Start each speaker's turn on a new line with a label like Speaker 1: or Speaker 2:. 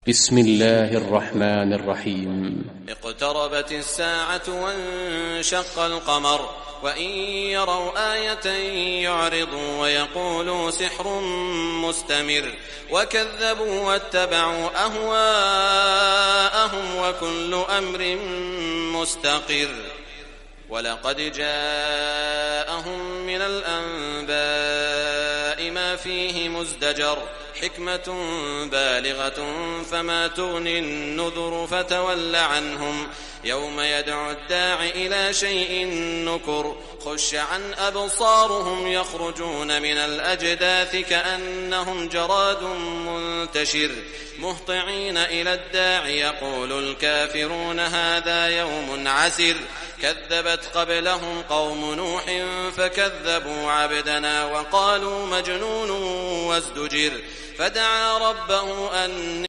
Speaker 1: بسم الله الرحمن الرحيم.
Speaker 2: اقتربت الساعة وانشق القمر وإن يروا آية يعرضوا ويقولوا سحر مستمر وكذبوا واتبعوا أهواءهم وكل أمر مستقر. ولقد جاءهم من الأنباء ما فيه مزدجر حكمة بالغة فما تغني النذر فتول عنهم يوم يدعو الداع إلى شيء نكر خش عن أبصارهم يخرجون من الأجداث كأنهم جراد منتشر مهطعين إلى الداع يقول الكافرون هذا يوم عسر كذبت قبلهم قوم نوح فكذبوا عبدنا وقالوا مجنون وازدجر فدعا ربه أن